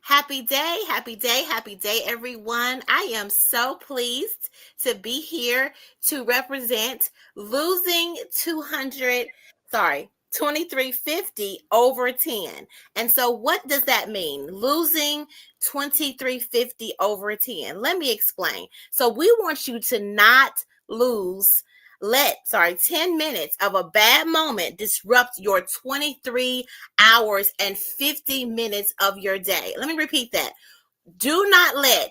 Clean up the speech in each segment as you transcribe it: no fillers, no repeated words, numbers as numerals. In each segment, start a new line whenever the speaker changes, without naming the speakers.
Happy day, happy day, happy day, everyone. I am so pleased to be here to represent losing 2350 over 10. And so, what does that mean? Losing 2350 over 10. Let me explain. So, we want you to not lose 10 minutes of a bad moment disrupt your 23 hours and 50 minutes of your day. Let me repeat that. Do not let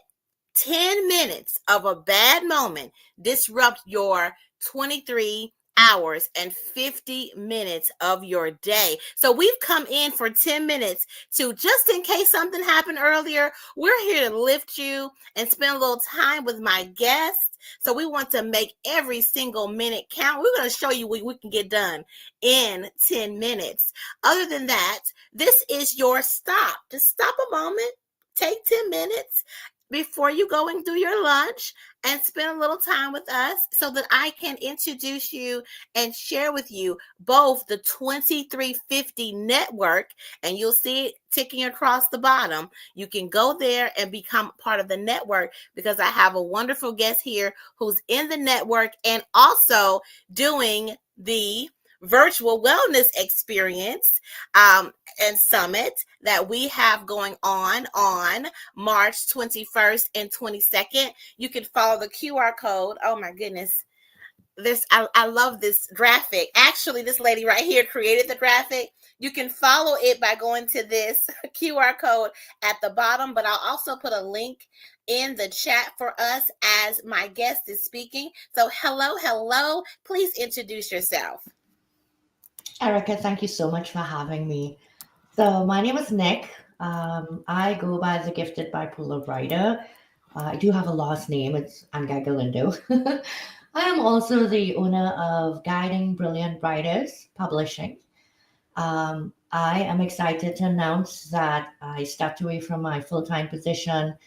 10 minutes of a bad moment disrupt your 23 hours and 50 minutes of your day. So we've come in for 10 minutes to, just in case something happened earlier, we're here to lift you and spend a little time with my guests. So we want to make every single minute count. We're going to show you what we can get done in 10 minutes. Other than that, this is your stop. Just stop a moment, take 10 minutes before you go and do your lunch and spend a little time with us so that I can introduce you and share with you both the 2350 network, and you'll see it ticking across the bottom. You can go there and become part of the network because I have a wonderful guest here who's in the network and also doing the virtual wellness experience and summit that we have going on March 21st and 22nd. You can follow the QR code. Oh my goodness. I love this graphic. Actually, this lady right here created the graphic. You can follow it by going to this QR code at the bottom, but I'll also put a link in the chat for us as my guest is speaking. So hello. Please introduce yourself.
Erica, thank you so much for having me. So my name is Nick. I go by the Gifted Bipolar Writer. I do have a last name. It's 𝗘𝗳𝗳𝗲𝗰𝘁. I am also the owner of Guiding Brilliant Writers Publishing. I am excited to announce that I stepped away from my full-time position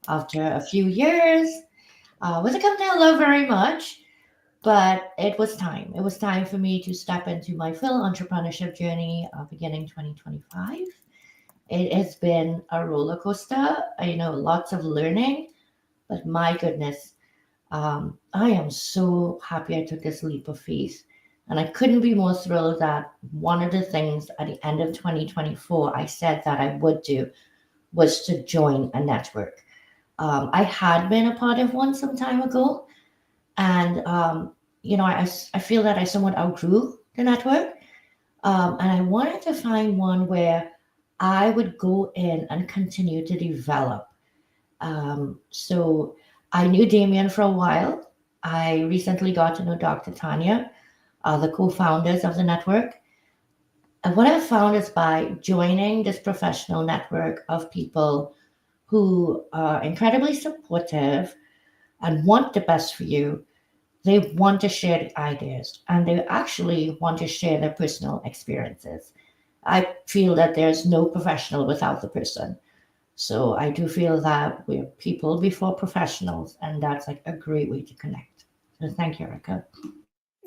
after a few years with a company I love very much. But it was time. It was time for me to step into my full entrepreneurship journey beginning 2025. It has been a roller coaster, lots of learning, but my goodness, I am so happy I took this leap of faith. And I couldn't be more thrilled that one of the things at the end of 2024 I said that I would do was to join a network. I had been a part of one some time ago, and I feel that I somewhat outgrew the network, and I wanted to find one where I would go in and continue to develop. So I knew Damian for a while. I recently got to know Dr. Tania, the co-founders of the network. And what I've found is by joining this professional network of people who are incredibly supportive and want the best for you, they want to share the ideas and they actually want to share their personal experiences. I feel that there's no professional without the person. So I do feel that we're people before professionals, and that's like a great way to connect. So thank you, Erica.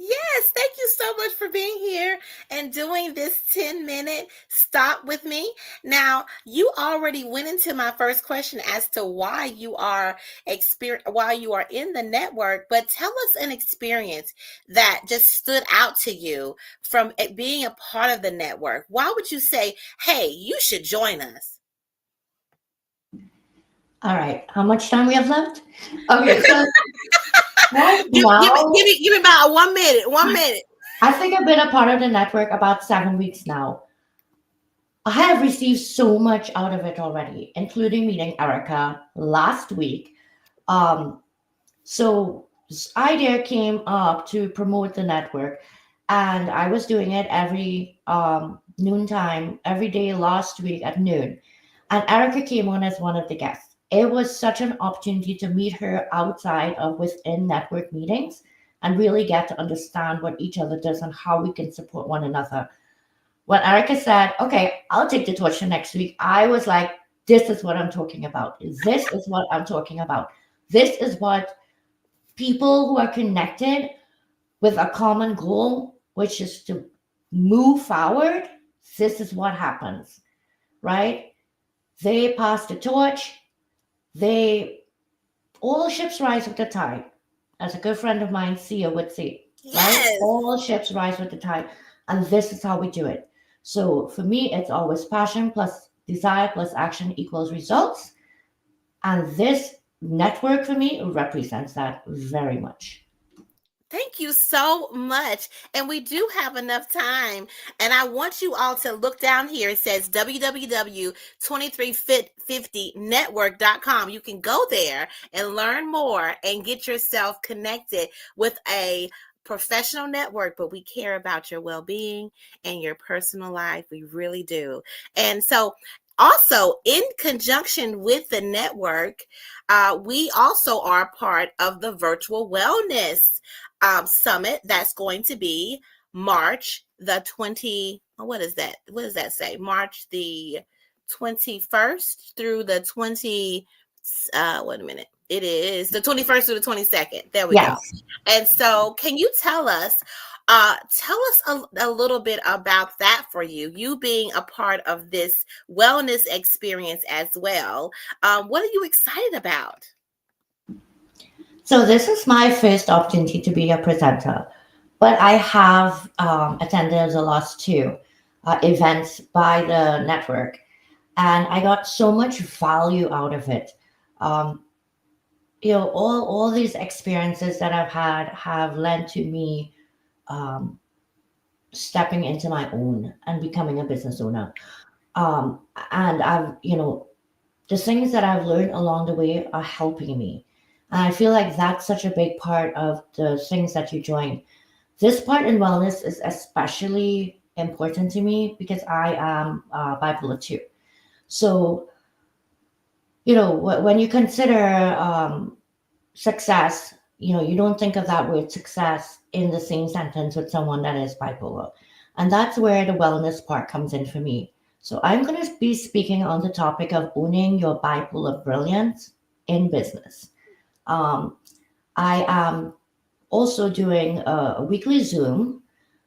Yes, thank you so much for being here and doing this 10-minute stop with me. Now, you already went into my first question as to why you are in the network, but tell us an experience that just stood out to you from it being a part of the network. Why would you say, "Hey, you should join us"?
All right, how much time we have left? Okay, so right
Give
now,
me about 1 minute. 1 minute.
I think I've been a part of the network about 7 weeks now. I have received so much out of it already, including meeting Erica last week. So this idea came up to promote the network, and I was doing it every noontime, every day last week at noon. And Erica came on as one of the guests. It was such an opportunity to meet her outside of within network meetings and really get to understand what each other does and how we can support one another. When Erica said, "Okay, I'll take the torch for next week," I was like, this is what I'm talking about. This is what I'm talking about. This is what people who are connected with a common goal, which is to move forward, this is what happens, right? They pass the torch. They All ships rise with the tide, as a good friend of mine, Sia, would say, right?
Yes.
All ships rise with the tide, and this is how we do it. So for me, it's always passion plus desire plus action equals results, and this network for me represents that very much.
Thank you so much. And we do have enough time. And I want you all to look down here. It says www.2350network.com. You can go there and learn more and get yourself connected with a professional network, but we care about your well-being and your personal life. We really do. And so also, in conjunction with the network, we also are part of the virtual wellness summit that's going to be March the 20. What is that? What does that say? March the 21st through the 20. Wait a minute. It is the 21st through the 22nd. There we go.
Yes.
And so, can you tell us a little bit about that for you, you being a part of this wellness experience as well. What are you excited about?
So this is my first opportunity to be a presenter, but I have attended the last two events by the network, and I got so much value out of it. Um, all these experiences that I've had have led to me um, stepping into my own and becoming a business owner. Um, and the things that I've learned along the way are helping me. And I feel like that's such a big part of the things that you join. This part in wellness is especially important to me because I am bipolar 2. So, when you consider success, you don't think of that word success in the same sentence with someone that is bipolar. And that's where the wellness part comes in for me. So I'm going to be speaking on the topic of owning your bipolar brilliance in business. Um, I am also doing a weekly Zoom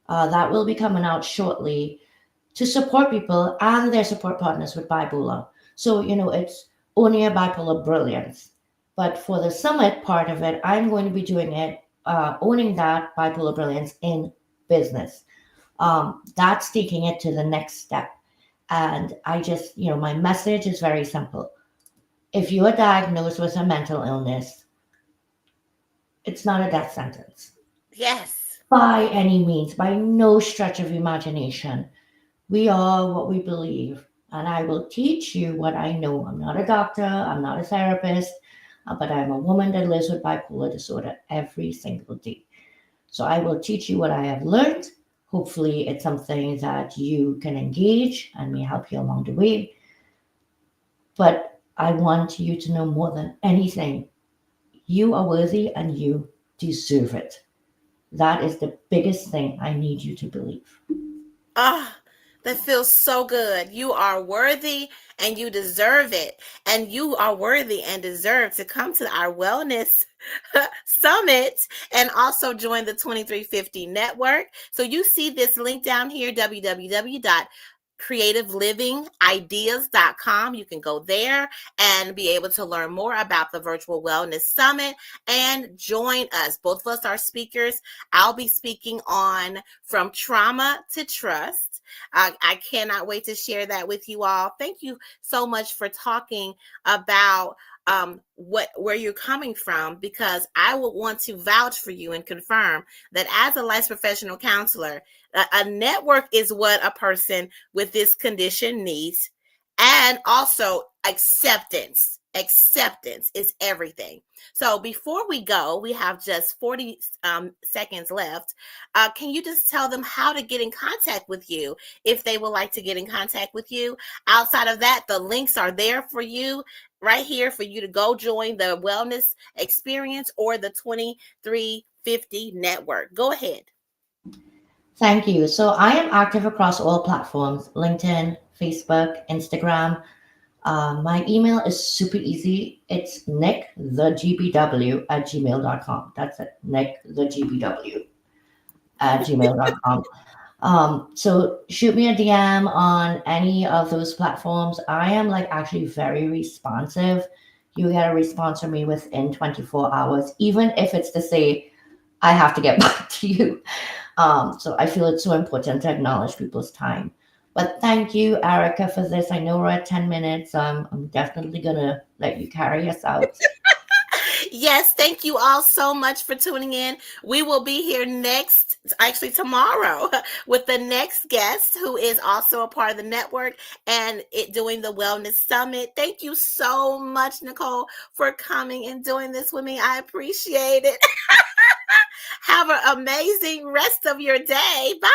that will be coming out shortly to support people and their support partners with bipolar. So, it's owning a bipolar brilliance. But for the summit part of it, I'm going to be doing it, owning that bipolar brilliance in business. That's taking it to the next step. And I just, my message is very simple. If you are diagnosed with a mental illness, it's not a death sentence
Yes.
by any means, by no stretch of imagination. We are what we believe. And I will teach you what I know. I'm not a doctor, I'm not a therapist, but I'm a woman that lives with bipolar disorder every single day. So I will teach you what I have learned. Hopefully, it's something that you can engage and may help you along the way. But I want you to know more than anything, you are worthy and you deserve it. That is the biggest thing I need you to believe.
Ah, that feels so good. You are worthy and you deserve it. And you are worthy and deserve to come to our wellness summit and also join the 2350 network. So you see this link down here, www.creativelivingideas.com. You can go there and be able to learn more about the virtual wellness summit and join us. Both of us are speakers. I'll be speaking on From Trauma to Trust. I cannot wait to share that with you all. Thank you so much for talking about where you're coming from, because I would want to vouch for you and confirm that as a licensed professional counselor, a network is what a person with this condition needs, and also acceptance. Acceptance is everything. So before we go, we have just 40 seconds left. Can you just tell them how to get in contact with you if they would like to get in contact with you? Outside of that, the links are there for you right here for you to go join the wellness experience or the 2350 network. Go ahead.
Thank you. So I am active across all platforms: LinkedIn, Facebook, Instagram. My email is super easy. It's nickthegbw@gmail.com. That's it, nickthegbw@gmail.com. So shoot me a DM on any of those platforms. I am like actually very responsive. You get a response from me within 24 hours, even if it's to say, I have to get back to you. So I feel it's so important to acknowledge people's time. But thank you, Erica, for this. I know we're at 10 minutes. I'm definitely going to let you carry us out.
Yes, thank you all so much for tuning in. We will be here next, actually tomorrow, with the next guest who is also a part of the network and doing the Wellness Summit. Thank you so much, Nicole, for coming and doing this with me. I appreciate it. Have an amazing rest of your day. Bye.